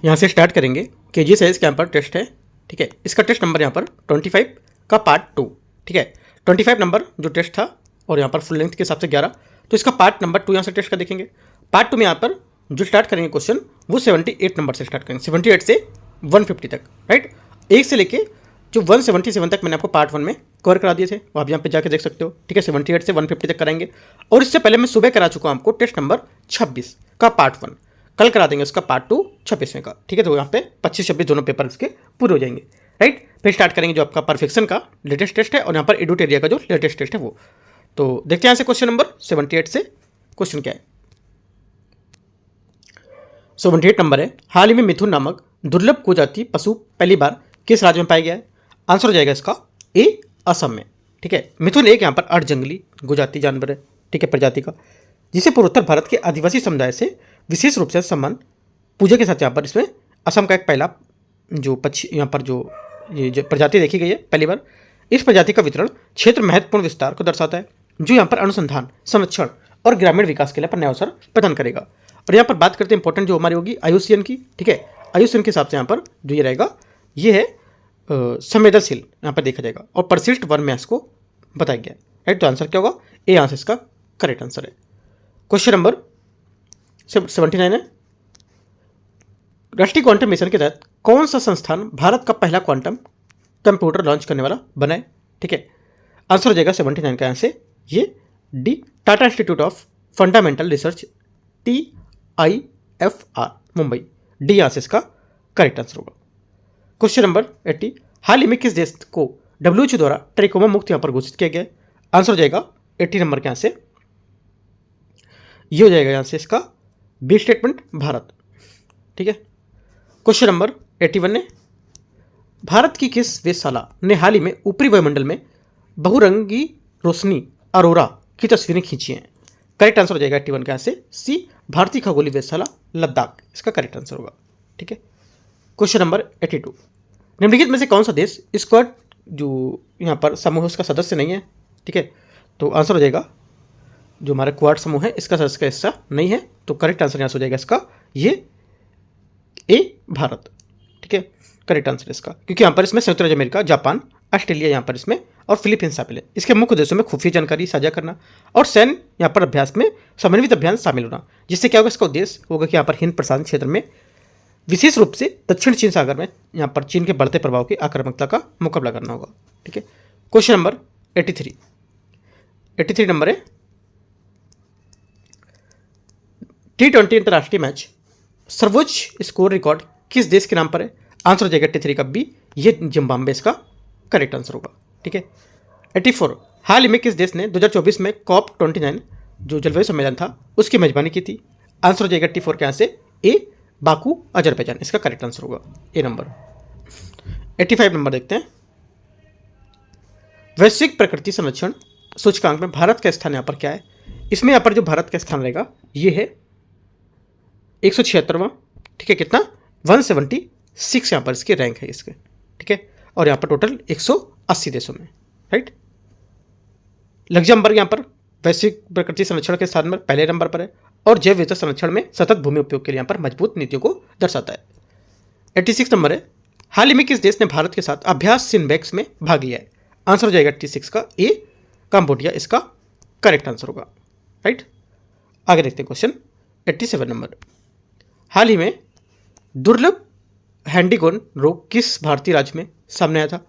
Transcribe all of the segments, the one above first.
यहाँ से स्टार्ट करेंगे। केजी साइज का यहाँ पर टेस्ट है, ठीक है। इसका टेस्ट नंबर यहाँ पर 25 का पार्ट 2, ठीक है। 25 नंबर जो टेस्ट था और यहाँ पर फुल लेंथ के हिसाब से 11, तो इसका पार्ट नंबर 2 यहाँ से टेस्ट का देखेंगे। पार्ट 2 में यहाँ पर जो स्टार्ट करेंगे क्वेश्चन वो 78 नंबर से स्टार्ट करेंगे, 78 से 150 तक, राइट। एक से लेके जो 177 तक मैंने आपको पार्ट 1 में कवर करा दिए थे, वो आप यहाँ पे जाके देख सकते हो, ठीक है। 78 से 150 तक कराएंगे। और इससे पहले मैं सुबह करा चुका हूँ आपको टेस्ट नंबर 26 का पार्ट 1, कल करा देंगे उसका पार्ट 2 26वें का, ठीक है। तो यहाँ पे 25-26 दोनों पेपर इसके पूरे हो जाएंगे, राइट। फिर स्टार्ट करेंगे जो आपका परफेक्शन का लेटेस्ट टेस्ट है और यहाँ पर एडुट एरिया का जो लेटेस्ट टेस्ट है वो। तो देखते हैं यहाँ से क्वेश्चन नंबर 78 से क्वेश्चन क्या है। 78 नंबर है, हाल ही में मिथुन नामक दुर्लभ कुजाति पशु पहली बार किस राज्य में पाया गया है? आंसर हो जाएगा इसका ए, असम में, ठीक है। मिथुन एक यहाँ पर अर्ध जंगली गुजाति जानवर है, ठीक है, प्रजाति का, जिसे पूर्वोत्तर भारत के आदिवासी समुदाय से विशेष रूप से संबंध पूजा के साथ यहाँ पर इसमें असम का एक पहला जो पक्षी यहाँ पर जो ये जो प्रजाति देखी गई है पहली बार। इस प्रजाति का वितरण क्षेत्र महत्वपूर्ण विस्तार को दर्शाता है, जो यहाँ पर अनुसंधान, संरक्षण और ग्रामीण विकास के लिए पर नया अवसर प्रदान करेगा। और यहाँ पर बात करते हैं इंपॉर्टेंट जो हमारी होगी IUCN की, ठीक है। IUCN के हिसाब से यहाँ पर जो ये रहेगा ये है संवेदनशील, यहाँ पर देखा जाएगा, और परिशिष्ट वर्ग में इसको बताया गया है, राइट। तो आंसर क्या होगा? ए आंसर इसका करेक्ट आंसर है। क्वेश्चन नंबर 79 है, राष्ट्रीय क्वांटम मिशन के तहत कौन सा संस्थान भारत का पहला क्वांटम कंप्यूटर लॉन्च करने वाला बना है, ठीक है। आंसर हो जाएगा 79 का आंसर ये D, Tata institute of fundamental research TIFR Mumbai, D answer इसका करेक्ट आंसर होगा। क्वेश्चन नंबर 80, हाल ही में किस देश को WHO द्वारा ट्रिकोमा मुक्त यहाँ पर घोषित किया गया है? आंसर हो जाएगा 80 नंबर के यहाँ से ये हो जाएगा यहाँ से इसका बी स्टेटमेंट, भारत, ठीक है। क्वेश्चन नंबर 81 है, भारत की किस वेधशाला ने हाल ही में ऊपरी वायुमंडल में बहुरंगी रोशनी अरोरा की तस्वीरें खींची हैं? करेक्ट आंसर हो जाएगा 81 का यहाँ से सी, भारतीय खगोलीय वेधशाला लद्दाख, इसका करेक्ट आंसर होगा, ठीक है। क्वेश्चन नंबर 82, निम्नलिखित में से कौन सा देश स्क्वाड जो यहाँ पर समूह उसका सदस्य नहीं है, ठीक है। तो आंसर हो जाएगा जो हमारा क्वाड समूह है इसका सदस्य का हिस्सा नहीं है, तो करेक्ट आंसर यहाँ से हो जाएगा इसका ये ए, भारत, ठीक है, करेक्ट आंसर इसका, क्योंकि यहाँ पर इसमें संयुक्त राज्य अमेरिका, जापान, ऑस्ट्रेलिया यहाँ पर इसमें और फिलीपींस शामिल है। इसके मुख्य उद्देश्यों में खुफिया जानकारी साझा करना और सैन्य यहाँ पर अभ्यास में समन्वित अभियान शामिल होना, जिससे क्या होगा इसका उद्देश्य होगा कि यहाँ पर हिंद प्रशांत क्षेत्र में विशेष रूप से दक्षिण चीन सागर में यहाँ पर चीन के बढ़ते प्रभाव की आक्रामकता का मुकाबला करना होगा, ठीक है। क्वेश्चन नंबर 83 नंबर है, T20 अंतर्राष्ट्रीय मैच सर्वोच्च स्कोर रिकॉर्ड किस देश के नाम पर है? आंसर हो जाएगा 83 का बी, ये जिम्बाब्वे इसका करेक्ट आंसर होगा, ठीक है। 84, हाल ही में किस देश ने 2024 में COP29 जो जलवायु सम्मेलन था उसकी मेजबानी की थी? आंसर हो जाएगा 84 के यहाँ से ए, बाकू, अजरबैजान, इसका करेक्ट आंसर होगा ए नंबर। 85 नंबर देखते हैं, वैश्विक प्रकृति संरक्षण सूचकांक में भारत का स्थान यहाँ पर क्या है? इसमें यहाँ पर जो भारत का स्थान रहेगा ये है 176वां, ठीक है, कितना 176 यहाँ पर इसकी रैंक है इसके, ठीक है। और यहाँ पर टोटल 180 देशों में, राइट। लग्जमबर्ग यहाँ पर वैश्विक प्रकृति संरक्षण के स्थान में पहले नंबर पर है और जैव विविधता संरक्षण में सतत भूमि उपयोग के लिए यहाँ पर मजबूत नीतियों को दर्शाता है। 86 नंबर है, हाल ही में किस देश ने भारत के साथ अभ्यास सिनबैक्स में भाग लिया है? आंसर हो जाएगा 86 का ए, कंबोडिया, इसका करेक्ट आंसर होगा, राइट। आगे देखते हैं क्वेश्चन 87 नंबर, हाल ही में दुर्लभ हैंडीगोन रोग किस भारतीय राज्य में सामने आया था?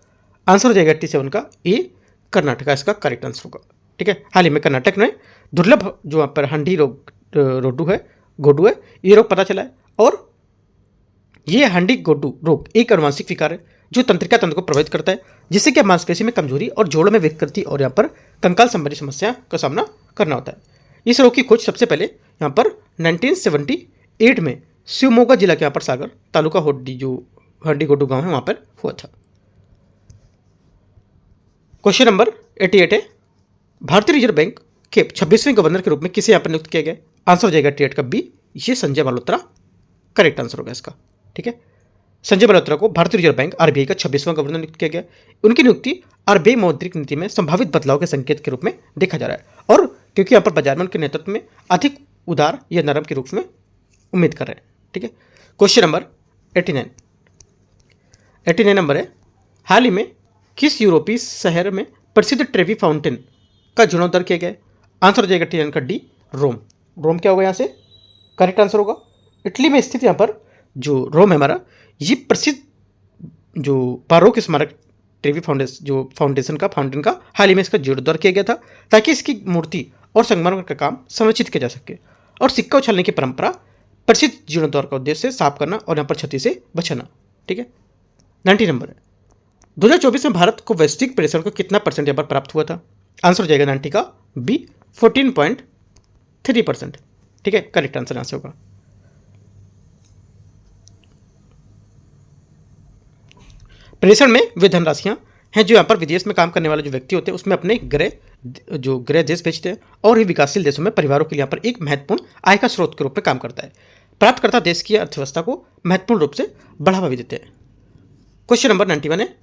आंसर हो जाएगा 87 का ए, कर्नाटका, इसका करेक्ट आंसर होगा, ठीक है। हाल ही में कर्नाटक में दुर्लभ जो यहाँ पर हंडी गोडू है ये रोग पता चला है, और ये हंडी गोडू रोग एक अनुवांशिक विकार है जो तंत्रिका तंत्र को प्रभावित करता है, जिससे कि मांसपेशी में कमजोरी और जोड़ों में विकृति और यहाँ पर कंकाल संबंधी समस्या का सामना करना होता है। इस रोग की खोज सबसे पहले यहाँ पर 1978 में शिवमोगा जिला के यहाँ पर सागर तालुका होड्डी जो हंडी गोडू गाँव है वहाँ पर हुआ था। क्वेश्चन नंबर 88 है, भारतीय रिजर्व बैंक के 26वें गवर्नर के रूप में किसे यहाँ पर नियुक्त किया गया? आंसर हो जाएगा 88 का बी, ये संजय मल्होत्रा, करेक्ट आंसर होगा इसका, ठीक है। संजय मल्होत्रा को भारतीय रिजर्व बैंक RBI का 26वां गवर्नर नियुक्त किया गया। उनकी नियुक्ति RBI मौद्रिक नीति में संभावित बदलाव के संकेत के रूप में देखा जा रहा है, और क्योंकि यहाँ पर बाजार में उनके नेतृत्व में अधिक उदार या नरम के रूप में उम्मीद कर रहे हैं, ठीक है। क्वेश्चन नंबर 89 नंबर है, हाल ही में किस यूरोपीय शहर में प्रसिद्ध ट्रेवी फाउंटेन का जीर्णोद्धार किया गया है? आंसर हो जाएगा 89 का डी, रोम। रोम क्या होगा यहाँ से? करेक्ट आंसर होगा। इटली में स्थित यहाँ पर जो रोम है हमारा, ये प्रसिद्ध जो बारोक स्मारक ट्रेवी फाउंडेशन का हाल ही में इसका जीर्णोद्धार किया गया था, ताकि इसकी मूर्ति और संगमरमर का काम संरक्षित किया जा सके। और सिक्का उछालने की परंपरा प्रसिद्ध जीर्णोद्धार का उद्देश्य साफ करना और यहाँ पर क्षति से बचाना। ठीक है। 90 नंबर है, 2024 में भारत को वैश्विक प्रेषण को कितना परसेंट यहाँ पर प्राप्त हुआ था? आंसर हो जाएगा 90 का बी, 14.3%। ठीक है, करेक्ट आंसर यहाँ से होगा। प्रेषण में वे धनराशियां हैं जो यहाँ पर विदेश में काम करने वाले जो व्यक्ति होते हैं उसमें अपने गृह देश भेजते हैं, और ये विकासशील देशों में परिवारों के लिए यहाँ पर एक महत्वपूर्ण आय का स्रोत के रूप में काम करता है। प्राप्तकर्ता देश की अर्थव्यवस्था को महत्वपूर्ण रूप से बढ़ावा भी देते हैं। क्वेश्चन नंबर 91 है,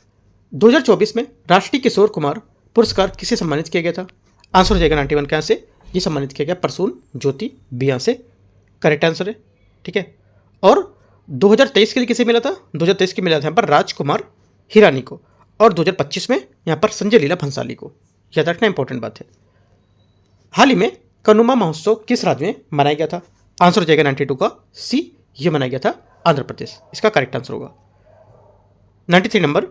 2024 में राष्ट्रीय किशोर कुमार पुरस्कार किसे सम्मानित किया गया था? आंसर हो जाएगा 91 का, यहाँ से ये सम्मानित किया गया प्रसून ज्योति बी, यहाँ से करेक्ट आंसर है। ठीक है। और 2023 के लिए किसे मिला था? 2023 के मिला था यहाँ पर राजकुमार हिरानी को, और 2025 में यहाँ पर संजय लीला भंसाली को। याद रखना इंपॉर्टेंट बात है। हाल ही में कनुमा महोत्सव किस राज्य में मनाया गया था? आंसर हो जाएगा 92 का सी, ये मनाया गया था आंध्र प्रदेश। इसका करेक्ट आंसर होगा। 93 number,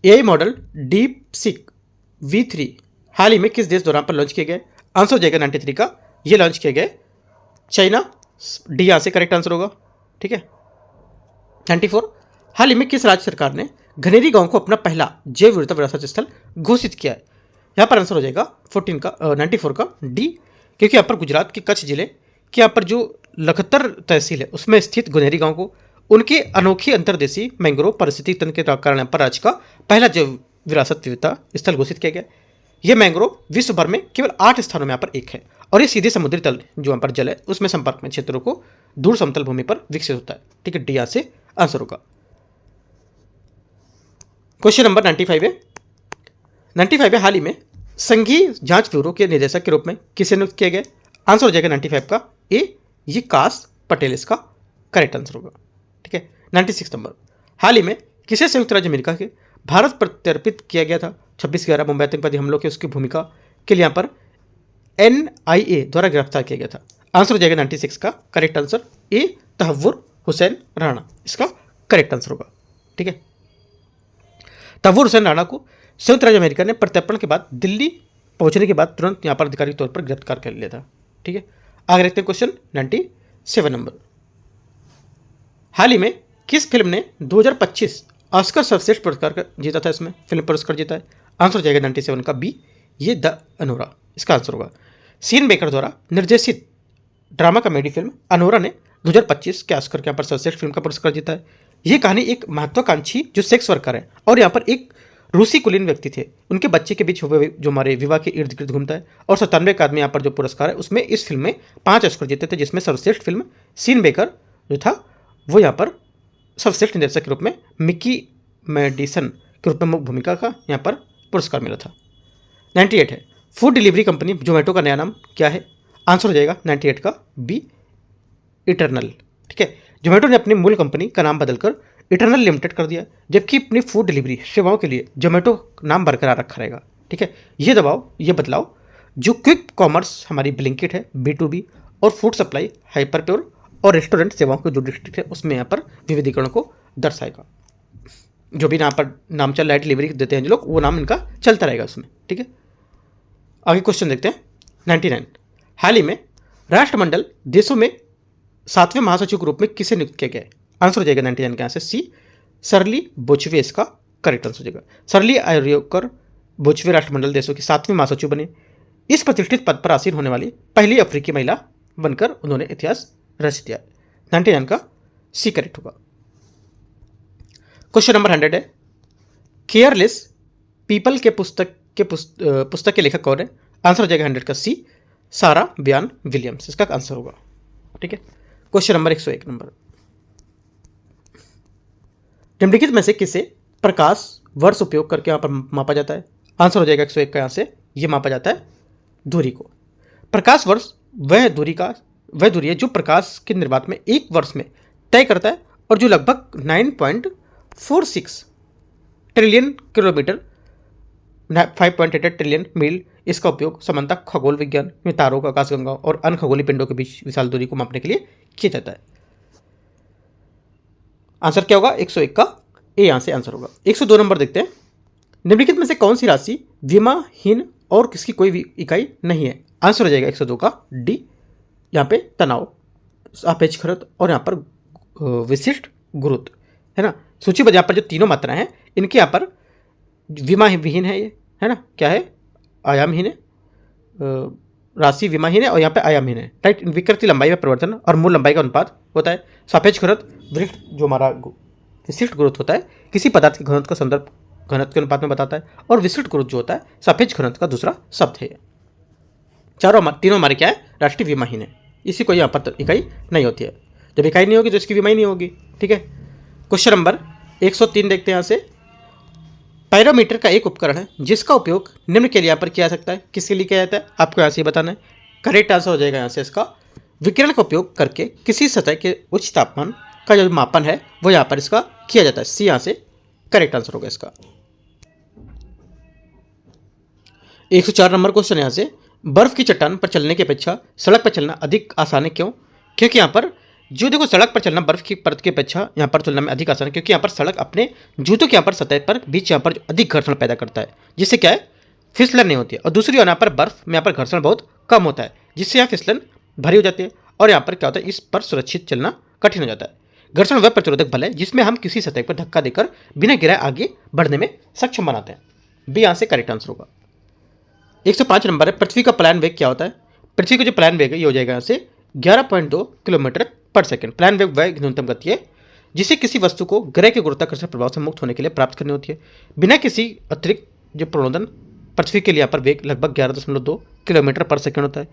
AI model DeepSeek V3 हाल ही में किस देश दौरान पर लॉन्च किया गया? आंसर हो जाएगा 93 का, ये लॉन्च किया गया चाइना, डी यहाँ से करेक्ट आंसर होगा। ठीक है। 94, हाल ही में किस राज्य सरकार ने घनेरी गांव को अपना पहला जैव विविधता विरासत स्थल घोषित किया है? यहाँ पर आंसर हो जाएगा 94 का डी, क्योंकि यहाँ पर गुजरात के कच्छ जिले के यहाँ पर जो लखतर तहसील है उसमें स्थित घनेरी गांव को उनके अनोखी अंतर्देशीय मैंग्रोव पारिस्थितिक तंत्र के कारण यहाँ पर राज्य का पहला जैव विरासत विविधता स्थल घोषित किया गया। यह मैंग्रोव विश्व भर में केवल 8 स्थानों में यहाँ पर एक है, और ये सीधे समुद्री तल जो यहाँ पर जल है उसमें संपर्क में क्षेत्रों को दूर समतल भूमि पर विकसित होता है। ठीक है, डी यहाँ से आंसर होगा। क्वेश्चन नंबर 95 है, 95 है, हाल ही में संघीय जांच ब्यूरो के निदेशक के रूप में किसे नियुक्त किया गया? आंसर हो जाएगा 95 का ए, ये कास पटेल इसका करेक्ट आंसर होगा। ठीक है। 96 नंबर, हाल ही में किसे संयुक्त राज्य अमेरिका के भारत प्रत्यर्पित किया गया था? 26/11 मुंबई आतंकवादी हमलों की उसकी भूमिका के लिए यहाँ पर NIA द्वारा गिरफ्तार किया गया था। आंसर हो जाएगा 96 का correct answer A, Tahawwur Hussain Rana इसका करेक्ट आंसर होगा। ठीक है। तहव्वुर हुसैन राणा को संयुक्त राज्य अमेरिका ने प्रत्यर्पण के बाद दिल्ली पहुंचने के बाद तुरंत यहाँ पर आधिकारिक तौर पर गिरफ्तार कर लिया था। ठीक है। आगे देखते हैं क्वेश्चन 97 नंबर, हाल ही में किस फिल्म ने 2025 ऑस्कर सर्वश्रेष्ठ पुरस्कार जीता था? इसमें फिल्म पुरस्कार जीता है। आंसर हो जाएगा 97 का बी, ये द अनोरा इसका आंसर होगा। सीन बेकर द्वारा निर्देशित ड्रामा कॉमेडी फिल्म अनोरा ने 2025 के ऑस्कर के यहाँ पर सर्वश्रेष्ठ फिल्म का पुरस्कार जीता है। ये कहानी एक महत्वाकांक्षी जो सेक्स वर्कर है और यहाँ पर एक रूसी कुलीन व्यक्ति थे, उनके बच्चे के बीच हुए जो हमारे विवाह के इर्द गिर्द घूमता है, और 97 का आदमी यहाँ पर जो पुरस्कार है उसमें इस फिल्म में 5 ऑस्कर जीते थे, जिसमें सर्वश्रेष्ठ फिल्म सीन बेकर जो था वो यहाँ पर सर्वश्रेष्ठ निर्देशक के रूप में मिकी मेडिसन के रूप में मुख्य भूमिका का यहाँ पर पुरस्कार मिला था। 98 है, फूड डिलीवरी कंपनी जोमेटो का नया नाम क्या है? आंसर हो जाएगा 98 का बी, इटरनल। ठीक है। जोमेटो ने अपनी मूल कंपनी का नाम बदलकर इटरनल लिमिटेड कर दिया, जबकि अपनी फूड डिलीवरी सेवाओं के लिए जोमेटो नाम बरकरार रखा रहेगा। ठीक है। ये बदलाव जो क्विक कॉमर्स हमारी ब्लिंकिट है B2B और फूड सप्लाई हाइपर प्योर और रेस्टोरेंट सेवाओं के जो डिस्ट्रिक्ट है उसमें यहाँ पर विविधीकरण को दर्शाएगा। जो भी यहाँ पर नाम चल रहा है डिलीवरी देते हैं जो लोग, वो नाम इनका चलता रहेगा उसमें। ठीक है। आगे क्वेश्चन देखते हैं 99, हाल ही में राष्ट्रमंडल देशों में 7वें महासचिव के रूप में किसे नियुक्त किया गया है? आंसर हो जाएगा 99 का यहाँ से सी, सरली बोचवे इसका करेक्ट आंसर हो जाएगा। सरली आर्योकर बोचवे राष्ट्रमंडल देशों की 7वीं महासचिव बने। इस प्रतिष्ठित पद पर आसीन होने वाली पहली अफ्रीकी महिला बनकर उन्होंने इतिहास रच दिया। 99 का सी करेक्ट होगा। क्वेश्चन नंबर 100 है, केयरलेस पीपल के पुस्तक के लेखक कौन है? आंसर हो जाएगा 100 का सी, सारा ब्यान विलियम्स इसका आंसर होगा। ठीक है। क्वेश्चन नंबर 101 नंबर, निम्नलिखित में से किसे प्रकाश वर्ष उपयोग करके यहाँ पर मापा जाता है? आंसर हो जाएगा 101 का, यहाँ से ये मापा जाता है दूरी को। प्रकाश वर्ष वह दूरी का वह दूरी है जो प्रकाश के निर्वात में एक वर्ष में तय करता है और जो लगभग 9.46 ट्रिलियन किलोमीटर 5.88 ट्रिलियन मील इसका उपयोग सामान्यतः खगोल विज्ञान में तारों का आकाशगंगाओं और अन्य खगोलीय पिंडों के बीच विशाल दूरी को मापने के लिए किया जाता है। आंसर क्या होगा? 101 का ए यहां से आंसर होगा। 102 नंबर देखते हैं। निम्नलिखित में से कौन सी राशि विमाहीन और किसकी कोई भी इकाई नहीं है? आंसर हो जाएगा 102 का डी। यहाँ पे तनाव, सापेक्ष खरत और यहाँ पर विशिष्ट गुरुत्व है ना। सूचीबद्ध यहाँ पर जो तीनों मात्राएं हैं इनके यहाँ पर विमाहीन है, ये है ना, क्या है? आयामहीन है, राशि विमाहीन है और यहाँ पे आयामहीन है, राइट। विकृति लंबाई में परिवर्तन और मूल लंबाई का अनुपात होता है। सापेक्ष खरत विशिष्ट जो हमारा विशिष्ट गुरुत्व होता है किसी पदार्थ के घनत्व का संदर्भ घनत्व के अनुपात में बताता है, और विशिष्ट गुरुत्व जो होता है सापेक्ष घनत्व का दूसरा शब्द है। तीनों हमारे क्या है? राष्ट्रीय विमाहीन है, इसी को यहाँ पर इकाई नहीं होती है। जब इकाई नहीं होगी तो इसकी विमाही नहीं होगी, ठीक है। क्वेश्चन नंबर 103 देखते हैं यहाँ से। पायरोमीटर का एक उपकरण है जिसका उपयोग निम्न के लिए यहाँ पर किया जा सकता है। किसके लिए किया जाता है? आपको यहाँ से बताना है। करेक्ट आंसर हो जाएगा यहाँ से इसका विकिरण का उपयोग करके किसी सतह के उच्च तापमान का जो मापन है वो यहाँ पर इसका किया जाता है। सी यहाँ से करेक्ट आंसर होगा इसका। 104 नंबर क्वेश्चन यहाँ से। बर्फ की चट्टान पर चलने की अपेक्षा सड़क पर चलना अधिक आसान है, क्यों? क्योंकि यहाँ पर जो देखो सड़क पर चलना बर्फ की परत की अपेक्षा यहाँ पर तुलना में अधिक आसान है, क्योंकि यहाँ पर सड़क अपने जूतों के यहाँ पर सतह पर बीच यहाँ पर अधिक घर्षण पैदा करता है, जिससे क्या है? फिसलन नहीं होती है। और दूसरी ओर यहाँ पर बर्फ में यहाँ पर घर्षण बहुत कम होता है, जिससे यहाँ फिसलन भरी हो जाती है और यहाँ पर क्या होता है? इस पर सुरक्षित चलना कठिन हो जाता है। घर्षण वह प्रतिरोधक बल है जिसमें हम किसी सतह पर धक्का देकर बिना गिराए आगे बढ़ने में सक्षम बनाते हैं। बी यहाँ से करेक्ट आंसर होगा। 105 नंबर है। पृथ्वी का प्लान वेग क्या होता है? पृथ्वी का जो प्लान वेग है ये हो जाएगा यहाँ से 11.2 किलोमीटर पर सेकंड। प्लान वेग वह न्यूनतम गति है जिसे किसी वस्तु को ग्रह के गुरुत्वाकर्षण प्रभाव से मुक्त होने के लिए प्राप्त करनी होती है बिना किसी अतिरिक्त जो प्रणोदन। पृथ्वी के लिए यहाँ पर वेग लगभग 11.2 किलोमीटर पर सेकंड होता है।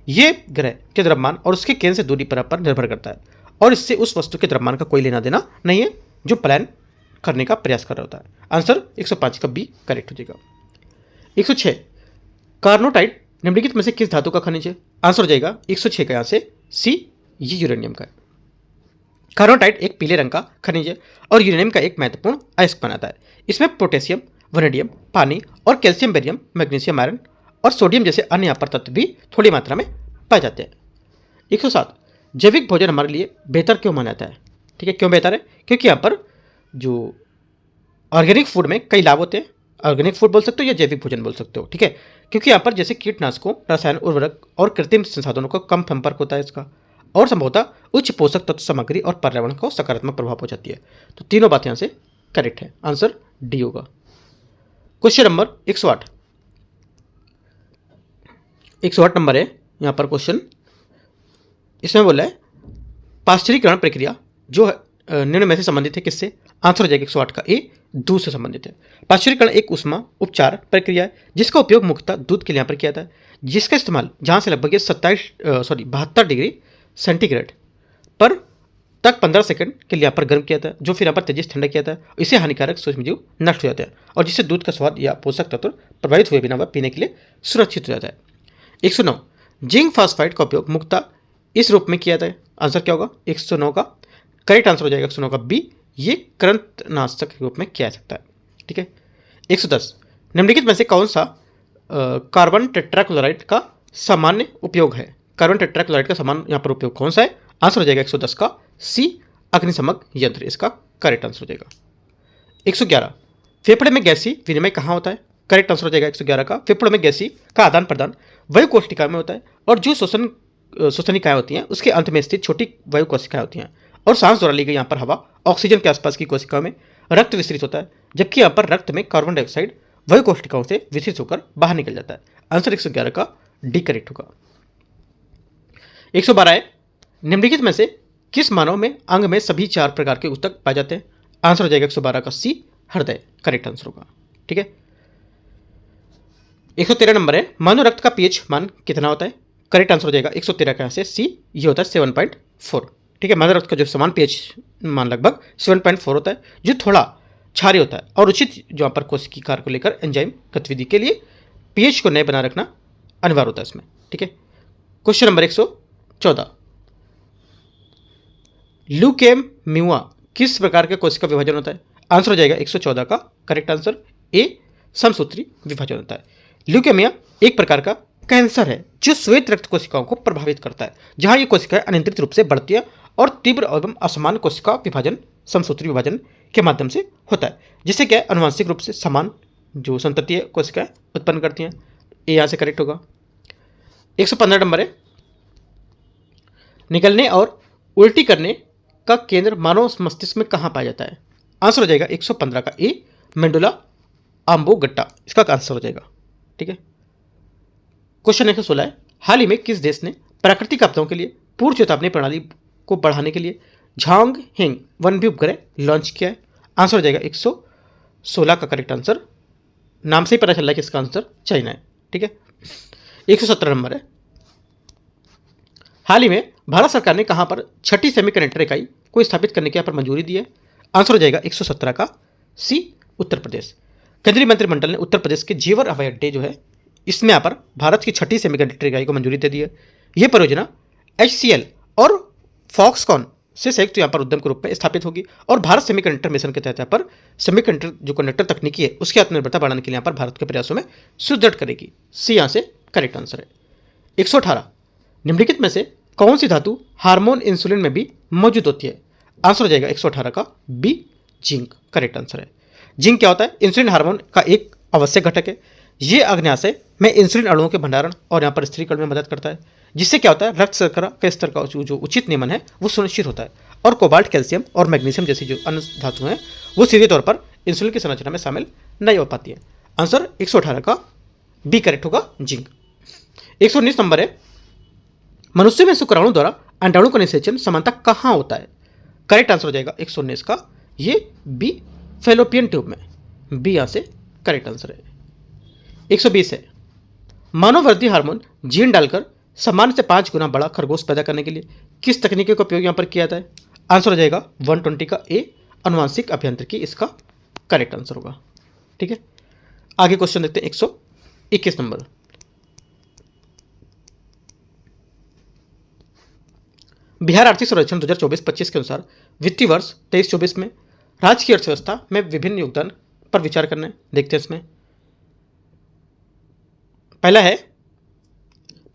ये ग्रह के द्रव्यमान और उसके केंद्र से दूरी पर निर्भर करता है और इससे उस वस्तु के द्रव्यमान का कोई लेना देना नहीं है जो प्लान करने का प्रयास कर रहा होता है। आंसर 105 का बी करेक्ट हो जाएगा। 106 कार्नोटाइट निम्नलिखित में से किस धातु का खनिज है? आंसर हो जाएगा 106 का यहाँ से सी, ये यूरेनियम का है। कार्नोटाइट एक पीले रंग का खनिज है और यूरेनियम का एक महत्वपूर्ण अयस्क बनाता है। इसमें पोटेशियम, वैनेडियम, पानी और कैल्शियम, बेरियम, मैग्नीशियम, आयरन और सोडियम जैसे अन्य यहाँ पर तत्व भी थोड़ी मात्रा में पाए जाते हैं। 107 जैविक भोजन हमारे लिए बेहतर क्यों माना जाता है? ठीक है, क्यों बेहतर है? क्योंकि यहाँ पर जो ऑर्गेनिक फूड में कई लाभ होते हैं। ऑर्गेनिक फूड बोल सकते हो या जैविक भोजन बोल सकते हो, ठीक है। क्योंकि यहाँ पर जैसे कीटनाशकों, रसायन, उर्वरक और कृत्रिम संसाधनों का कम संपर्क होता है इसका, और संभवतः उच्च पोषक तत्व सामग्री और पर्यावरण को सकारात्मक प्रभाव पहुंचाती है। तो तीनों बातें यहाँ से करेक्ट है। आंसर डी होगा। क्वेश्चन नंबर 108 नंबर है यहाँ पर क्वेश्चन। इसमें बोला है पाश्चुरीकरण प्रक्रिया जो निम्न में से संबंधित है किससे? आंसर हो जाएगा 108 का ए, दूध से संबंधित है। पाश्चुरीकरण एक ऊष्मा उपचार प्रक्रिया है जिसका उपयोग मुख्यतः दूध के लिए यहाँ पर किया जाता है, जिसका इस्तेमाल जहाँ से लगभग 72 डिग्री सेंटीग्रेड पर तक 15 सेकंड के लिए यहाँ पर गर्म किया था, जो फिर यहाँ पर तेजी से ठंडा किया था। इससे हानिकारक सूक्ष्मजीव नष्ट हो जाते हैं और जिससे दूध का स्वाद या पोषक तत्व प्रभावित हुए बिना वह पीने के लिए सुरक्षित हो जाता है। 109 जिंक फॉस्फाइड का उपयोग मुख्यतः इस रूप में किया जाता है। आंसर क्या होगा? 109 का करेक्ट आंसर हो जाएगा 109 का बी, ये कृंतकनाशक के रूप में किया जा सकता है, ठीक है। 110 निम्नलिखित में से कौन सा कार्बन टेट्राक्लोराइड का सामान्य उपयोग है? कार्बन टेट्राक्लोराइड का सामान्य यहाँ पर उपयोग कौन सा है? आंसर हो जाएगा 110 का सी, अग्निशमक यंत्र, इसका करेक्ट आंसर हो जाएगा। 111 फेफड़े में गैसीय विनिमय कहाँ होता है? करेक्ट आंसर हो जाएगा 111 का फेफड़ों में गैसीय का आदान प्रदान वायु कोशिकाओं में होता है और जो श्वसनिकाएं होती हैं उसके अंत में स्थित छोटी वायु कोशिकाएं होती हैं और सांस द्वारा ली गई यहाँ पर हवा ऑक्सीजन के आसपास की कोशिकाओं में रक्त विसरित होता है, जबकि यहाँ पर रक्त में कार्बन डाइऑक्साइड वायु कोशिकाओं से विसरित होकर बाहर निकल जाता है। आंसर 111 का डी करेक्ट होगा। 112 है निम्नलिखित में से किस मानव में अंग में सभी 4 प्रकार के ऊतक पाए जाते हैं? आंसर हो जाएगा 112 का सी, हृदय, करेक्ट आंसर होगा, ठीक है। 113 नंबर है मानव रक्त का पीएच मान कितना होता है? करेक्ट आंसर हो जाएगा 113 का यहाँ से सी, ये होता है 7.4, ठीक है। मानव रक्त का जो समान पीएच मान लगभग 7.4 होता है, जो थोड़ा क्षारीय होता है और उचित जो यहाँ पर कोशिकीय कार्य को लेकर एंजाइम गतिविधि के लिए पीएच को नए बना रखना अनिवार्य होता है इसमें, ठीक है। क्वेश्चन नंबर 114 ल्यूकेमिया किस प्रकार का कोशिका विभाजन होता है? आंसर हो जाएगा 114 का करेक्ट आंसर ए, समसूत्री विभाजन होता है। ल्यूकेमिया एक प्रकार का कैंसर है जो श्वेत रक्त कोशिकाओं को प्रभावित करता है, जहां ये कोशिकाएं अनियंत्रित रूप से बढ़ती है और तीव्र एवं असमान कोशिका विभाजन समसूत्री विभाजन के माध्यम से होता है, जिससे क्या अनुवांशिक रूप से समान जो संततीय कोशिकाएं उत्पन्न करती हैं। ये यहाँ से करेक्ट होगा। 115 नंबर है, निकलने और उल्टी करने का केंद्र मानव मस्तिष्क में कहाँ पाया जाता है? आंसर हो जाएगा 115 का ए, मेंडुला आम्बोगट्टा इसका आंसर हो जाएगा। ठीक है। क्वेश्चन 116 है, हाल ही में किस देश ने प्राकृतिक आपदाओं के लिए पूर्व चेतावनी प्रणाली को बढ़ाने के लिए झांग हेंग वन उपग्रह लॉन्च किया है? आंसर हो जाएगा 116 का करेक्ट आंसर। नाम से ही पता चल रहा है कि इसका आंसर चाइना है। ठीक है। 117 नंबर है, हाल ही में भारत सरकार ने कहां पर छठी सेमीकंडक्टर इकाई को स्थापित करने की यहाँ पर मंजूरी दी है? आंसर हो जाएगा 117 का सी, उत्तर प्रदेश। केंद्रीय मंत्रिमंडल ने उत्तर प्रदेश के जेवर हवाई अड्डे जो है इसमें यहाँ पर भारत की छठी सेमीकंडक्टर इकाई को मंजूरी दे दी है। यह परियोजना HCL और फॉक्सकॉन से संयुक्त यहाँ पर उद्यम के रूप में स्थापित होगी और भारत सेमीकंडक्टर मिशन के तहत यहाँ पर सेमीकंडक्टर जो कंडक्टर तकनीकी है उसकी आत्मनिर्भरता बढ़ाने के लिए यहाँ पर भारत के प्रयासों में सुदृढ़ करेगी। सी यहाँ से करेक्ट आंसर है। 118, निम्नलिखित में से कौन सी धातु हार्मोन इंसुलिन में भी मौजूद होती है? आंसर हो जाएगा 118 का बी, जिंक करेक्ट आंसर है। जिंक क्या होता है? इंसुलिन हार्मोन का एक आवश्यक घटक है। ये अग्न्याशय में इंसुलिन अणुओं के भंडारण और यहाँ पर स्थिरीकरण में मदद करता है, जिससे क्या होता है रक्त शर्करा के स्तर का जो उचित नियमन है वो सुनिश्चित होता है और कोबाल्ट, कैल्शियम और मैग्नीशियम जैसी जो अन्य धातु हैं वो सीधे तौर पर इंसुलिन की संरचना में शामिल नहीं हो पाती है। आंसर 118 का बी करेक्ट होगा, जिंक। 119 नंबर है, मनुष्य में शुक्राणु द्वारा अंडाणु का निषेचन समानता कहाँ होता है? करेक्ट आंसर हो जाएगा 119 का ये बी, फेलोपियन ट्यूब में। बी यहाँ से करेक्ट आंसर है। 120 है, मानव वृद्धि हार्मोन जीन डालकर सामान्य से 5 गुना बड़ा खरगोश पैदा करने के लिए किस तकनीकी का उपयोग यहाँ पर किया जाता है? आंसर हो जाएगा 120 का ए, अनुवांशिक अभियांत्रिकी इसका करेक्ट आंसर होगा। ठीक है। आगे क्वेश्चन देखते हैं 121 नंबर। बिहार आर्थिक सर्वेक्षण 2024-25 के अनुसार वित्तीय वर्ष 23-24 में राज्य की अर्थव्यवस्था में विभिन्न योगदान पर विचार करना है। देखते हैं इसमें। पहला है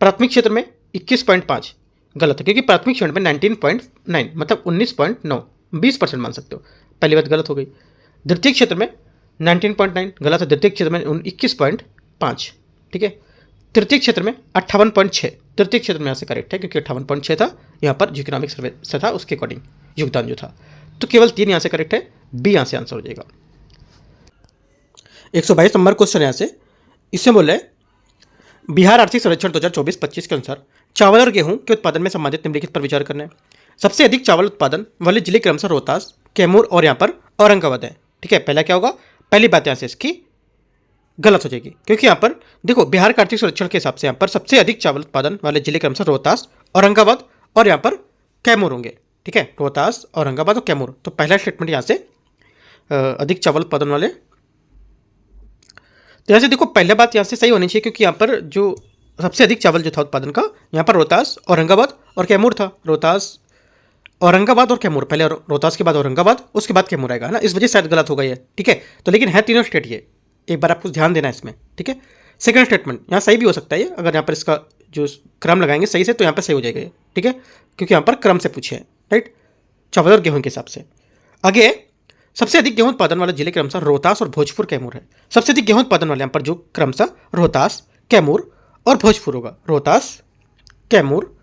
प्राथमिक क्षेत्र में 21.5 गलत है, क्योंकि प्राथमिक क्षेत्र में 19.9 मतलब 19.9 20% मान सकते हो, पहली बात गलत हो गई। द्वितीय क्षेत्र में 19.9 गलत है, द्वितीय क्षेत्र में 21.5 ठीक है। तृतीय क्षेत्र में 58.6, तृतीय क्षेत्र में यहाँ से करेक्ट है क्योंकि 58.6 था यहाँ पर जो इकोनॉमिक सर्वे से था उसके अकॉर्डिंग योगदान जो था, तो केवल 3 यहाँ से करेक्ट है, बी यहाँ से आंसर हो जाएगा। 122 नंबर क्वेश्चन यहाँ से, इससे बोल रहे बिहार आर्थिक सर्वेक्षण 2024-25 के अनुसार चावल और गेहूं के उत्पादन में संबंधित निम्नलिखित पर विचार करना है। सबसे अधिक चावल उत्पादन वाले जिले क्रमशः रोहतास, कैमूर और यहाँ पर औरंगाबाद है। ठीक है, पहला क्या होगा, पहली बात यहाँ से इसकी गलत हो जाएगी, क्योंकि यहाँ पर देखो बिहार का आर्थिक सर्वेक्षण के हिसाब से यहाँ पर सबसे अधिक चावल उत्पादन वाले जिले क्रमशः रोहतास, औरंगाबाद और यहाँ पर कैमूर होंगे। ठीक है, रोहतास, औरंगाबाद और कैमूर, तो पहला स्टेटमेंट यहाँ से अधिक चावल उत्पादन वाले, तो यहाँ से देखो पहले बात यहाँ से सही होनी चाहिए, क्योंकि यहाँ पर जो सबसे अधिक चावल जो था उत्पादन का यहाँ पर रोहतास, औरंगाबाद और कैमूर था। रोहतास, औरंगाबाद और कैमूर, पहले रोहतास के बाद औरंगाबाद, उसके बाद कैमूर आएगा ना, इस वजह से शायद गलत हो गई है। ठीक है, तो लेकिन है तीनों स्टेट ये, एक बार आपको ध्यान देना है इसमें। ठीक है, सेकंड स्टेटमेंट यहाँ सही भी हो सकता है ये, अगर यहाँ पर इसका जो क्रम लगाएंगे सही से तो यहाँ पर सही हो जाएगा ये। ठीक है, क्योंकि यहाँ पर क्रम से पूछे हैं, राइट, चावल और गेहूँ के हिसाब से। आगे सबसे अधिक गेहूं उत्पादन वाले जिले क्रमशः रोहतास और भोजपुर, कैमूर है। सबसे अधिक गेहूं उत्पादन वाले यहाँ पर जो क्रमशः रोहतास, कैमूर और भोजपुर होगा, रोहतास, कैमूर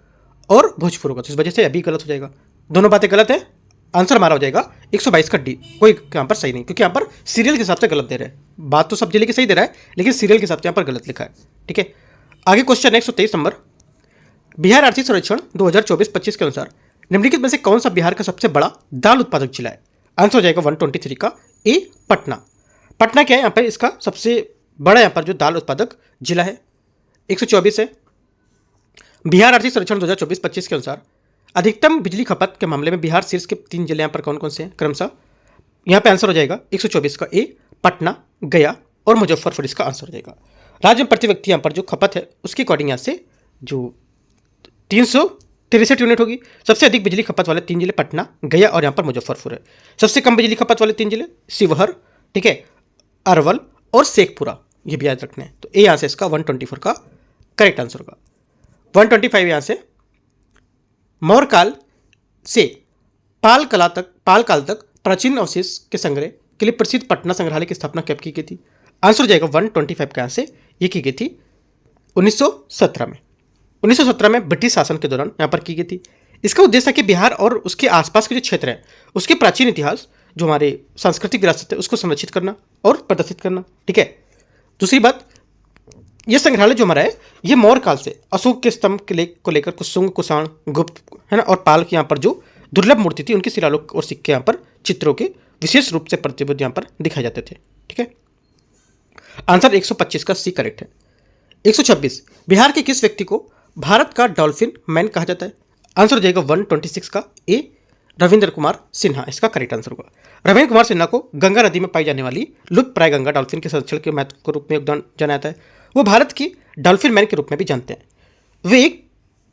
और भोजपुर होगा, तो इस वजह से अभी गलत हो जाएगा। दोनों बातें गलत है, आंसर हमारा हो जाएगा 122 का डी, कोई यहाँ पर सही नहीं, क्योंकि यहाँ पर सीरियल के हिसाब से गलत दे रहे हैं। बात तो सब जिले की सही दे रहा है, लेकिन सीरियल के हिसाब से यहाँ पर गलत लिखा है। ठीक है, आगे क्वेश्चन 123 नंबर, बिहार आर्थिक सर्वेक्षण 2024-25 के अनुसार निम्नलिखित में से कौन सा बिहार का सबसे बड़ा दाल उत्पादक जिला है? आंसर हो जाएगा 123 का ए, पटना। पटना क्या है यहाँ पर इसका सबसे बड़ा यहाँ पर जो दाल उत्पादक जिला है। 124 है, बिहार आर्थिक सर्वेक्षण 2024-25 के अनुसार अधिकतम बिजली खपत के मामले में बिहार शीर्ष के 3 जिले यहाँ पर कौन कौन से हैं क्रमशः? यहाँ पे आंसर हो जाएगा 124 का ए, पटना, गया और मुजफ्फरपुर, इसका आंसर हो जाएगा। राज्य में प्रति व्यक्ति यहाँ पर जो खपत है उसके अकॉर्डिंग यहाँ से जो 63 यूनिट होगी। सबसे अधिक बिजली खपत वाले 3 जिले पटना, गया और यहाँ पर मुजफ्फरपुर है। सबसे कम बिजली खपत वाले 3 जिले शिवहर, ठीक है, अरवल और शेखपुरा, ये भी याद रखना है। तो ए यहाँ से इसका 124 का करेक्ट आंसर होगा। 125 यहाँ से मौर्य काल से पाल काल तक प्राचीन अवशेष के संग्रह के लिए प्रसिद्ध पटना संग्रहालय की स्थापना कब की गई थी? आंसर हो जाएगा 125 का। यहाँ से ये की गई थी 1917 में। 1917 में ब्रिटिश शासन के दौरान यहाँ पर की गई थी। इसका उद्देश्य है कि बिहार और उसके आसपास के जो क्षेत्र हैं उसके प्राचीन इतिहास, जो हमारे सांस्कृतिक विरासत है, उसको संरक्षित करना और प्रदर्शित करना, ठीक है। दूसरी बात, ये संग्रहालय जो हमारा है ये मौर्य काल से अशोक के स्तंभ को लेकर कुसुंग, कुषाण, गुप्त, है ना, और पाल के यहाँ पर जो दुर्लभ मूर्ति थी उनके शिलालेख और सिक्के यहाँ पर चित्रों के विशेष रूप से प्रतिबद्ध यहाँ पर दिखाए जाते थे, ठीक है। आंसर 125 का सी करेक्ट है। 126 बिहार के किस व्यक्ति को भारत का डॉल्फिन मैन कहा जाता है? आंसर हो जाएगा 126 का ए रविंद्र कुमार सिन्हा, इसका करेक्ट आंसर होगा। रविंद्र कुमार सिन्हा को गंगा नदी में पाई जाने वाली लुप्त प्राय गंगा डॉल्फिन के संरक्षण के महत्व के रूप में योगदान जाना जाता है। वो भारत की डॉल्फिन मैन के रूप में भी जानते हैं। वे एक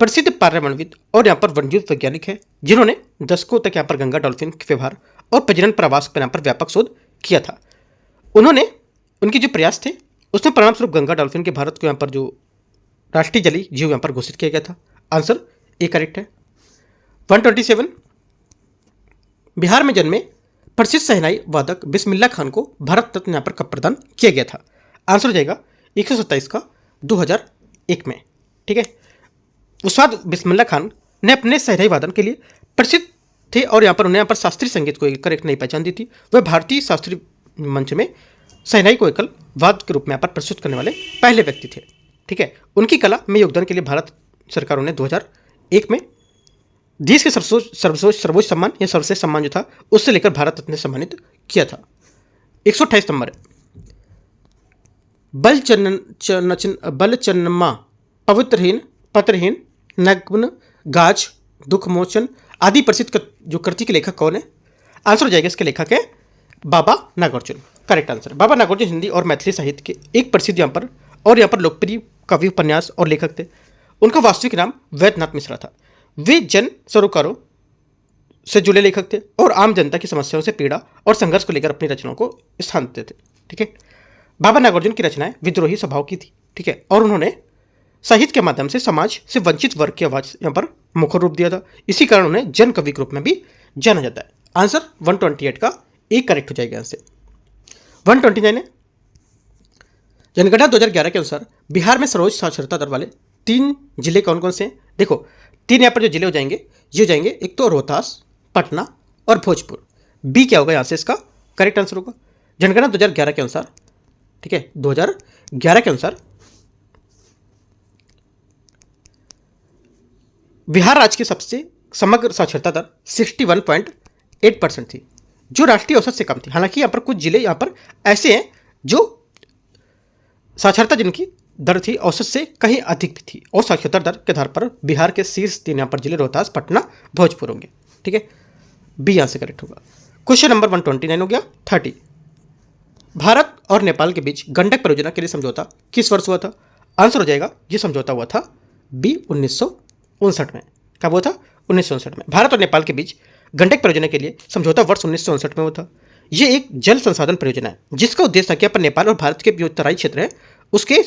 प्रसिद्ध पर्यावरणविद और यहाँ पर वन्यजीव वैज्ञानिक है जिन्होंने दशकों तक यहाँ पर गंगा डॉल्फिन के व्यवहार और प्रजनन प्रवास पर यहाँ पर व्यापक शोध किया था। उनके जो प्रयास थे उसमें परिणाम स्वरूप गंगा डॉल्फिन के भारत को यहाँ पर जो राष्ट्रीय जलीय जीव यहाँ पर घोषित किया गया था। आंसर ए करेक्ट है। 127 बिहार में जन्मे प्रसिद्ध शहनाई वादक बिस्मिल्लाह खान को भारत रत्न यहाँ पर कब प्रदान किया गया था? आंसर हो जाएगा 127 का 2001 में, ठीक है। उस्ताद बिस्मिल्लाह खान ने अपने शहनाई वादन के लिए प्रसिद्ध थे और यहाँ पर उन्हें यहाँ पर शास्त्रीय संगीत को एक नई पहचान दी थी। वह भारतीय शास्त्रीय मंच में शहनाई को एकल वाद्य के रूप में यहाँ पर प्रस्तुत करने वाले पहले व्यक्ति थे, ठीक है। उनकी कला में योगदान के लिए भारत सरकारों ने 2001 में देश के सर्वोच्च सम्मान या सर्वश्रेष्ठ सम्मान जो था उससे लेकर भारत रत्न से सम्मानित किया था। 128 नंबर है बल चन्नमा पवित्रहीन पत्रहीन नग्न गाज दुख मोचन आदि प्रसिद्ध जो कृति के लेखक कौन है? आंसर हो जाएगा इसके लेखक है बाबा नागार्जुन, करेक्ट आंसर। बाबा नागार्जुन हिंदी और मैथिली साहित्य के एक प्रसिद्ध यहाँ पर लोकप्रिय कवि, उपन्यास और लेखक थे। उनका वास्तविक नाम वैद्यनाथ मिश्रा था। वे जन सरोकारों से जुड़े लेखक थे और आम जनता की समस्याओं से पीड़ा और संघर्ष को लेकर अपनी रचनाओं को स्थान देते थे, ठीक है। बाबा नागार्जुन की रचनाएं विद्रोही स्वभाव की थी, ठीक है, और उन्होंने साहित्य के माध्यम से समाज से वंचित वर्ग की आवाज यहाँ पर मुखर रूप दिया था। इसी कारण उन्हें जन कवि के रूप में भी जाना जाता है। आंसर 128 का एक करेक्ट हो जाएगा यहाँ से। 129 है जनगणना 2011 के अनुसार बिहार में सर्वोच्च साक्षरता दर वाले 3 जिले कौन कौन से हैं? देखो 3 यहाँ पर जो जिले हो जाएंगे ये हो जाएंगे, एक तो रोहतास, पटना और भोजपुर। बी क्या होगा यहाँ से इसका करेक्ट आंसर होगा। जनगणना 2011 के अनुसार, ठीक है, 2011 के अनुसार बिहार राज्य की सबसे समग्र साक्षरता दर 61.8% थी, जो राष्ट्रीय औसत से कम थी। हालांकि यहाँ पर कुछ जिले यहाँ पर ऐसे हैं जो साक्षरता जिनकी दर थी औसत से कहीं अधिक भी थी, और साक्षरता दर के आधार पर बिहार के शीर्ष 3 यहाँ पर जिले रोहतास, पटना, भोजपुर होंगे, ठीक है। बी यहाँ से करेक्ट होगा। क्वेश्चन नंबर 129 हो गया। 30 भारत और नेपाल के बीच गंडक परियोजना के लिए समझौता किस वर्ष हुआ था? आंसर हो जाएगा ये समझौता हुआ था बी 1959 में। कब हुआ था? 1959 में। भारत और नेपाल के बीच गंडक परियोजना के लिए समझौता वर्ष 1959 में हुआ था। ये एक जल संसाधन परियोजना है जिसका उद्देश्य था कि अपन नेपाल और भारत के जो तराई क्षेत्र है उसके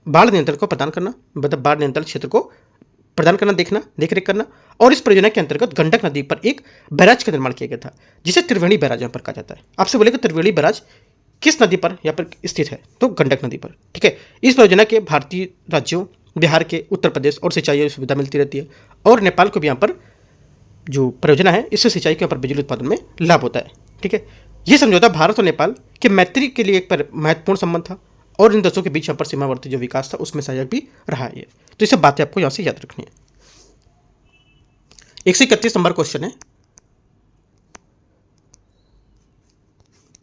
बाढ़ नियंत्रण को प्रदान करना, मतलब बाढ़ नियंत्रण क्षेत्र को प्रदान करना, देखना, देखरेख करना। और इस परियोजना के अंतर्गत गंडक नदी पर एक बैराज का निर्माण किया गया था जिसे त्रिवेणी बैराज यहाँ पर कहा जाता है। आपसे बोलेगा त्रिवेणी बैराज किस नदी पर यहाँ पर स्थित है? तो गंडक नदी पर, ठीक है। इस परियोजना के भारतीय राज्यों बिहार के, उत्तर प्रदेश और सिंचाई सुविधा मिलती रहती है, और नेपाल को भी यहाँ पर जो परियोजना है इससे सिंचाई के यहाँ पर बिजली उत्पादन में लाभ होता है, ठीक है। ये समझौता भारत और नेपाल के मैत्री के लिए एक महत्वपूर्ण संबंध था और इन देशों के बीच यहाँ पर सीमावर्ती जो विकास था उसमें सहायक भी रहा है। तो ये सब बातें आपको यहाँ से याद रखनी है। 131 नंबर क्वेश्चन है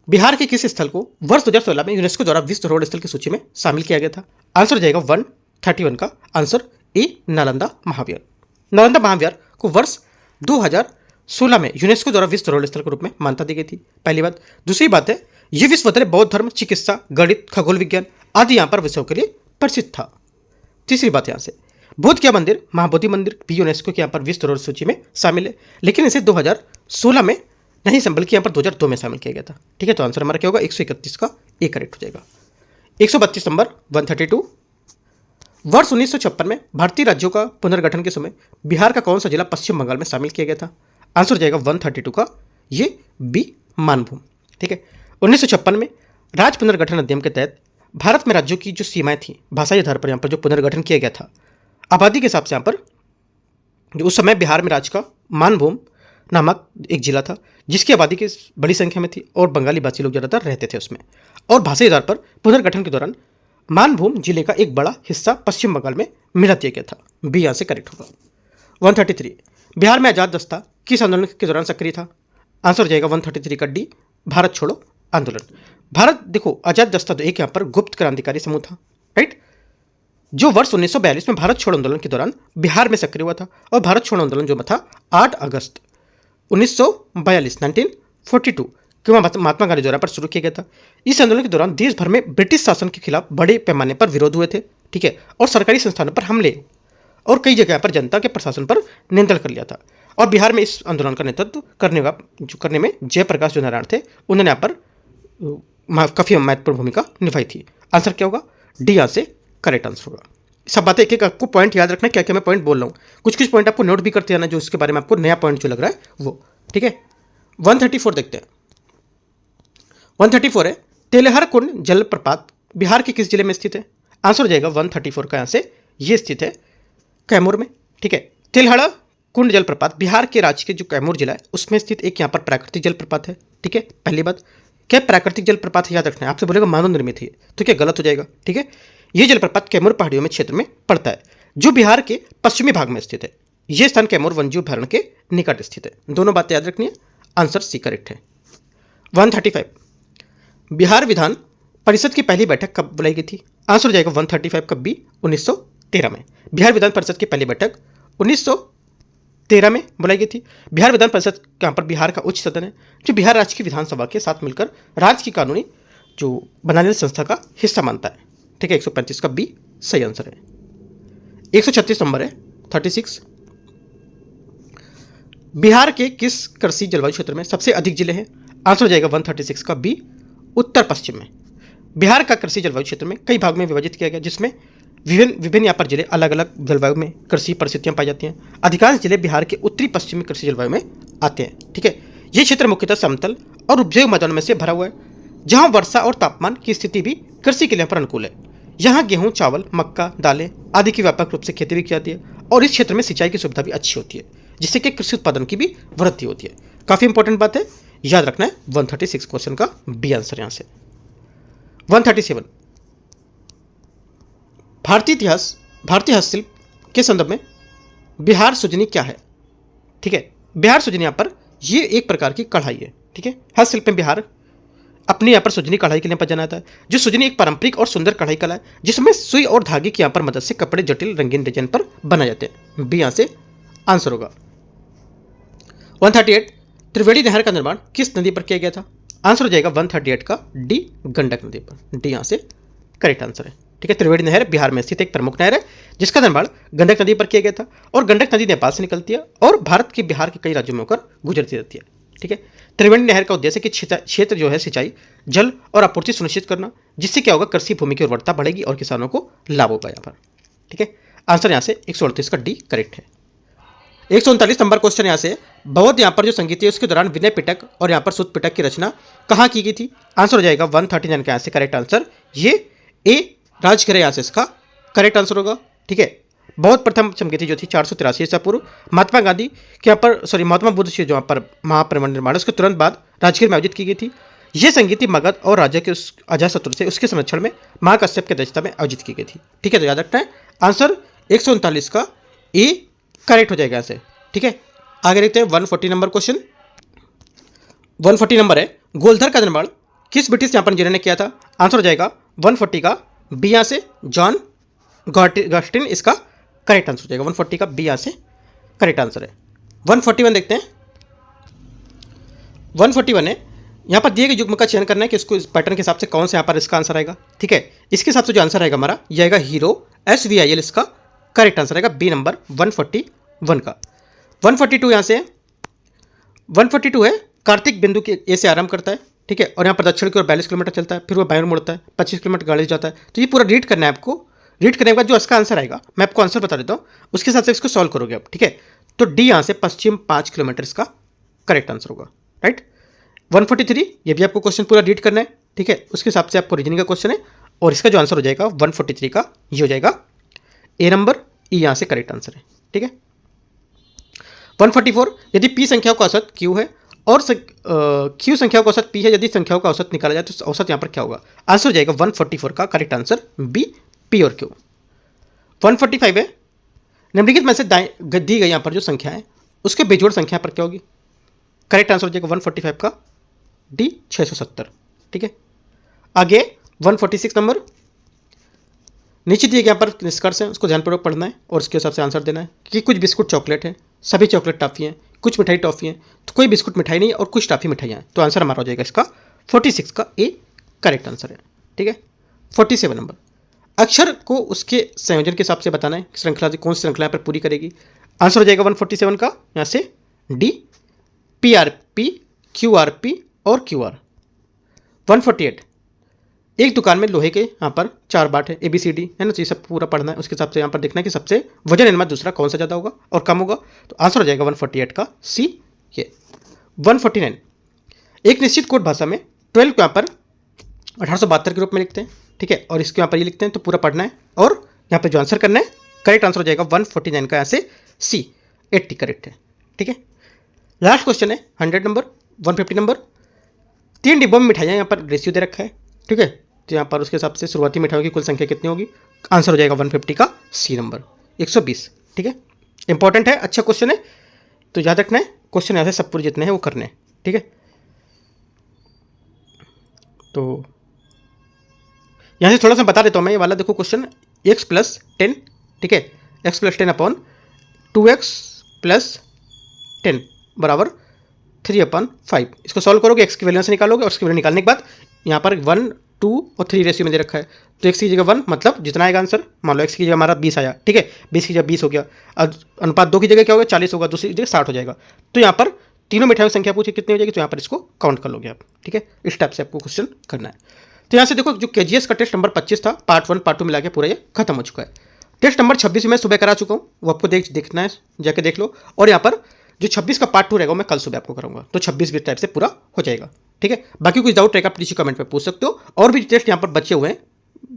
बिहार के किस स्थल को वर्ष 2016 में यूनेस्को द्वारा विश्व धरोहर स्थल की सूची में शामिल किया गया था? आंसर हो जाएगा 131 का आंसर ए नालंदा महाविहार। नालंदा महाविहार को वर्ष 2016 में यूनेस्को द्वारा विश्व धरोहर स्थल के रूप में मान्यता दी गई थी, पहली बात। दूसरी बात है यह विश्व बौद्ध धर्म, चिकित्सा, गणित, खगोल विज्ञान आदि यहाँ पर विषयों के लिए प्रसिद्ध था। तीसरी बात यहाँ से बोधगया मंदिर, महाबोधि मंदिर भी यूनेस्को के यहाँ पर विश्व धरोहर सूची में शामिल है, लेकिन इसे 2016 में नहीं बल्कि यहाँ पर 2002 में शामिल किया गया था। ठीक है, तो आंसर हमारा क्या होगा 131 का ए करेक्ट हो जाएगा। 132 नंबर 132, वर्ष 1956 में भारतीय राज्यों का पुनर्गठन के समय बिहार का कौन सा जिला पश्चिम बंगाल में शामिल किया गया था? आंसर हो जाएगा 132 का ये बी मानभूम। ठीक है, 1956 में राज्य पुनर्गठन अधिनियम के तहत भारत में राज्यों की जो सीमाएं थी भाषाई आधार पर यहाँ पर जो पुनर्गठन किया गया था, आबादी के हिसाब से यहाँ पर जो उस समय बिहार में राज्य का मानभूम नामक एक जिला था जिसकी आबादी की बड़ी संख्या में थी और बंगाली भाषी लोग ज़्यादातर रहते थे उसमें, और भाषाई आधार पर पुनर्गठन के दौरान मानभूम जिले का एक बड़ा हिस्सा पश्चिम बंगाल में मिला दिया गया था। बी यहाँ से करेक्ट होगा। 133, बिहार में आज़ाद दस्ता किस आंदोलन के दौरान सक्रिय था? आंसर हो जाएगा 133 का डी भारत छोड़ो आंदोलन। भारत देखो आज़ाद दस्ता तो एक यहाँ पर गुप्त क्रांतिकारी समूह था, राइट, जो वर्ष 1942 में भारत छोड़ो आंदोलन के दौरान बिहार में सक्रिय हुआ था, और भारत छोड़ो आंदोलन जो था 8 अगस्त 1942 के महात्मा गांधी द्वारा पर शुरू किया गया था। इस आंदोलन के दौरान देश भर में ब्रिटिश शासन के खिलाफ बड़े पैमाने पर विरोध हुए थे। ठीक है, और सरकारी संस्थानों पर हमले और कई जगह पर जनता के प्रशासन पर नियंत्रण कर लिया था। और बिहार में इस आंदोलन का नेतृत्व करने में जयप्रकाश जो नारायण थे उन्होंने यहाँ पर काफ़ी महत्वपूर्ण भूमिका निभाई थी। आंसर क्या होगा? डी यहाँ से करेक्ट आंसर होगा। सब बातें एक एक आपको पॉइंट याद रखना है, क्या क्या मैं पॉइंट बोल रहा हूँ। कुछ कुछ पॉइंट आपको नोट भी करते जाना जो इसके बारे में आपको नया पॉइंट जो लग रहा है वो। ठीक है, 134 देखते हैं। 134 है तेलहर कुंड जलप्रपात बिहार के किस जिले में स्थित है? आंसर हो जाएगा 134 का यहाँ से ये स्थित है कैमूर में। ठीक है, तेलहड़ कुंड जलप्रपात बिहार के राज्य के जो कैमूर जिला है उसमें स्थित एक यहाँ पर प्राकृतिक जलप्रपात है। ठीक है, पहली बात क्या प्राकृतिक जलप्रपात है याद रखना है। आपसे बोलेगा मानव निर्मित है तो क्या गलत हो जाएगा। ठीक है, यह जलप्रपात कैमूर पहाड़ियों में क्षेत्र में पड़ता है जो बिहार के पश्चिमी भाग में स्थित है। यह स्थान कैमूर वन्यजीव अभयारण्य के निकट स्थित है। दोनों बातें याद रखनी है। आंसर सी करेक्ट है। 135 बिहार विधान परिषद की पहली बैठक कब बुलाई गई थी? आंसर हो जाएगा 135 का बी 1913 में। बिहार विधान परिषद की पहली बैठक 1913 में बुलाई गई थी। बिहार विधान परिषद यहाँ पर बिहार का उच्च सदन है जो बिहार राज्य की विधानसभा के साथ मिलकर राज्य की कानूनी जो बनाने वाली संस्था का हिस्सा मानता है। ठीक है, 135 का बी सही आंसर है। 136 नंबर है 36, बिहार के किस कृषि जलवायु क्षेत्र में सबसे अधिक जिले हैं? आंसर हो जाएगा 136 का बी उत्तर पश्चिम में। बिहार का कृषि जलवायु क्षेत्र में कई भाग में विभाजित किया गया जिसमें विभिन्न यहाँ पर जिले अलग अलग जलवायु में कृषि परिस्थितियां पाई जाती हैं। अधिकांश जिले बिहार के उत्तरी पश्चिमी कृषि जलवायु में आते हैं। ठीक है, ये क्षेत्र मुख्यतः समतल और उपजाऊ मैदानों में से भरा हुआ है जहाँ वर्षा और तापमान की स्थिति भी कृषि के लिए पर अनुकूल है। यहाँ गेहूँ, चावल, मक्का, दालें आदि की व्यापक रूप से खेती भी की जाती है और इस क्षेत्र में सिंचाई की सुविधा भी अच्छी होती है जिससे कि कृषि उत्पादन की भी वृद्धि होती है। काफ़ी इंपॉर्टेंट बात है, याद रखना है। 136 क्वेश्चन का बी आंसर यहाँ से। 137 भारतीय हस्तशिल्प के संदर्भ में बिहार सुजनी क्या है? ठीक है, बिहार सुजनी यहाँ पर ये एक प्रकार की कढ़ाई है। ठीक है, हस्तशिल्प में बिहार अपने यहाँ पर सुजनी कढ़ाई के लिए जाना जाता है। जो सुजनी एक पारंपरिक और सुंदर कढ़ाई कला है जिसमें सुई और धागे की यहाँ पर मदद से कपड़े जटिल रंगीन डिजाइन पर बनाए जाते हैं। बी यहाँ से आंसर होगा। 138 त्रिवेणी नहर का निर्माण किस नदी पर किया गया था? आंसर हो जाएगा 138 का डी गंडक नदी पर। डी यहाँ से करेक्ट आंसर है। ठीक है, त्रिवेणी नहर बिहार में स्थित एक प्रमुख नहर है जिसका निर्माण गंडक नदी पर किया गया था और गंडक नदी नेपाल से निकलती है और भारत के बिहार के कई राज्यों में होकर गुजरती रहती है। ठीक है, त्रिवेणी नहर का उद्देश्य कि क्षेत्र जो है सिंचाई, जल और आपूर्ति सुनिश्चित करना जिससे क्या होगा कृषि भूमि की उर्वरता बढ़ेगी और किसानों को लाभ होगा यहाँ पर। ठीक है, आंसर यहाँ से 138 का डी करेक्ट है। 139 नंबर क्वेश्चन यहाँ से बौद्ध यहाँ पर जो संगीत है उसके दौरान विनय पिटक और यहाँ पर सुत पिटक की रचना कहाँ की गई थी? आंसर हो जाएगा 139 का यहाँ से करेक्ट आंसर ये ए राजगृह यहाँ से इसका करेक्ट आंसर होगा। ठीक है, बहुत प्रथम संगीति जो थी 483 ईसा पूर्व महात्मा गांधी के यहाँ पर महात्मा बुद्ध से जो यहाँ पर महापरिनिर्वाण निर्माण उसके तुरंत बाद राजगीर में आयोजित की गई थी। ये संगीति मगध और राजा के उस अजातशत्रु से उसके संरक्षण में महाकश्यप की अध्यक्षता में आयोजित की गई थी। ठीक है, तो याद रखना है आंसर 139 का ए करेक्ट हो जाएगा यहाँ से। ठीक है, आगे देखते हैं 140 नंबर क्वेश्चन। 140 नंबर है गोलघर का निर्माण किस ब्रिटिश यहाँ पर इंजीनियर ने किया था? आंसर हो जाएगा 140 का बी यहाँ से जॉन गॉस्टिन इसका करेक्ट आंसर हो जाएगा। 140 का बी यहाँ से करेक्ट आंसर है। 141 देखते हैं। 141 है यहाँ पर दिए गए युग्म का चयन करना है कि इसको इस पैटर्न के हिसाब से कौन सा यहाँ पर इसका आंसर आएगा। ठीक है, इसके हिसाब से जो आंसर आएगा हमारा ये आएगा हीरो SVIL इसका करेक्ट आंसर आएगा बी नंबर 141 का। 142 यहाँ से 142 है कार्तिक बिंदु के ए से आरंभ करता है, ठीक है, और यहाँ पर दक्षिण की ओर 42 किलोमीटर चलता है, फिर वो बाएं ओर मुड़ता है, 25 किलोमीटर गाड़ी जाता है। तो ये पूरा रीड करना है आपको। रीड करने के बाद जो इसका आंसर आएगा मैं आपको आंसर बता देता हूँ, उसके हिसाब से इसको सॉल्व करोगे आप, ठीक है। तो डी यहाँ से पश्चिम 5 किलोमीटर इसका करेक्ट आंसर होगा, राइट। 143 ये भी आपको क्वेश्चन पूरा रीड करना है, ठीक है, उसके हिसाब से आपको रीजनिंग का क्वेश्चन है, और इसका जो आंसर हो जाएगा 143 का ये हो जाएगा ए नंबर, ई यहाँ से करेक्ट आंसर है, ठीक है। 144 यदि पी संख्याओं का औसत क्यू है और क्यू संख्याओं का औसत पी है, यदि संख्याओं का औसत निकाला जाए तो औसत यहाँ पर क्या होगा? आंसर हो जाएगा 144 का करेक्ट आंसर बी, पी और क्यू। 145 है निम्नलिखित में से दी गई यहाँ पर जो संख्या है उसके बेजोड़ संख्या पर क्या होगी? करेक्ट आंसर हो जाएगा 145 का डी 670, ठीक है। आगे 146 नंबर, नीचे दिए यहाँ पर निष्कर्ष है, उसको ध्यानपूर्वक पढ़ना है और उसके हिसाब से आंसर देना है कि कुछ बिस्कुट चॉकलेट है, सभी चॉकलेट टॉफी हैं, कुछ मिठाई टॉफी हैं, तो कोई बिस्कुट मिठाई नहीं और कुछ टॉफी मिठाइयाँ हैं। तो आंसर हमारा हो जाएगा इसका 46 का ए करेक्ट आंसर है, ठीक है। 47 नंबर, अक्षर को उसके संयोजन के हिसाब से बताना है, श्रृंखला कौन सी श्रृंखला पर पूरी करेगी। आंसर हो जाएगा 147 का यहाँ से D P R P, Q R P और क्यू आर। 148 एक दुकान में लोहे के यहाँ पर 4 बाट है, ए बी सी डी है ना, तो ये सब पूरा पढ़ना है। उसके हिसाब से यहाँ पर देखना है कि सबसे वजन इनमें दूसरा कौन सा ज़्यादा होगा और कम होगा। तो आंसर हो जाएगा 148 का सी ये। 149 एक निश्चित कोड भाषा में 12 को यहाँ पर 1872 के रूप में लिखते हैं, ठीक है, और इसके यहाँ पर ये लिखते हैं, तो पूरा पढ़ना है और यहाँ पर जो आंसर करना है करेक्ट आंसर हो जाएगा 149 का यहाँ से सी 80 करेक्ट है, ठीक है। लास्ट क्वेश्चन है 100 नंबर 150 नंबर, 3 डिब्बों में मिठाइयाँ यहाँ पर रेशियो दे रखा है, ठीक है। तो यहाँ पर उसके हिसाब से शुरुआती मिठाइयों की कुल संख्या कितनी होगी? आंसर हो जाएगा 150 का सी नंबर 120, ठीक है। इंपॉर्टेंट है, अच्छा क्वेश्चन है, तो याद रखना है क्वेश्चन यहाँ से सब पूरे जितने हैं वो करने हैं, ठीक है। तो यहाँ से थोड़ा सा बता देता हूँ मैं, ये वाला देखो क्वेश्चन x + 10, ठीक है, x + 10 अपॉन 2x + 10 बराबर 3/5। इसको सॉल्व करोगे, x की वैल्यू से निकालोगे और उसकी वैल्यू निकालने के बाद यहाँ पर 1, 2 और 3 रेशियो में दे रखा है, तो x की जगह 1 मतलब जितना आएगा आंसर, मान लो x की जगह हमारा 20 आया, ठीक है, 20 की जगह 20 हो गया, अब अनुपात 2 की जगह क्या होगा 40 होगा, दूसरी जगह 60 हो जाएगा। तो यहाँ पर तीनों मिठाइयों की संख्या पूछी कितनी हो जाएगी, तो यहाँ पर इसको काउंट कर लोगे आप, ठीक है। इस टाइप से आपको क्वेश्चन करना है। तो यहाँ से देखो जो KGS का टेस्ट नंबर 25 था, पार्ट 1 पार्ट 2 मिला के पूरा ये खत्म हो चुका है। टेस्ट नंबर 26 मैं सुबह करा चुका हूँ, वो आपको देखना है, जाके देख लो। और यहाँ पर जो 26 का पार्ट 2 रहेगा मैं कल सुबह आपको कराऊंगा, तो 26 भी टाइप से पूरा हो जाएगा, ठीक है। बाकी कुछ डाउट रहेगा आप नीचे कमेंट में पूछ सकते हो, और भी टेस्ट यहाँ पर बचे हुए हैं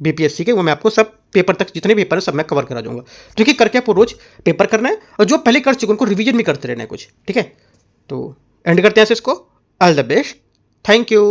BPSC के, वो मैं आपको सब पेपर तक जितने पेपर है सब मैं कवर करा दूंगा। तो ये करके आपको रोज पेपर करना है, और जो पहले कर चुके उनको रिवीजन भी करते रहना है कुछ, ठीक है। तो एंड करते हैं इसको, all the best, thank you.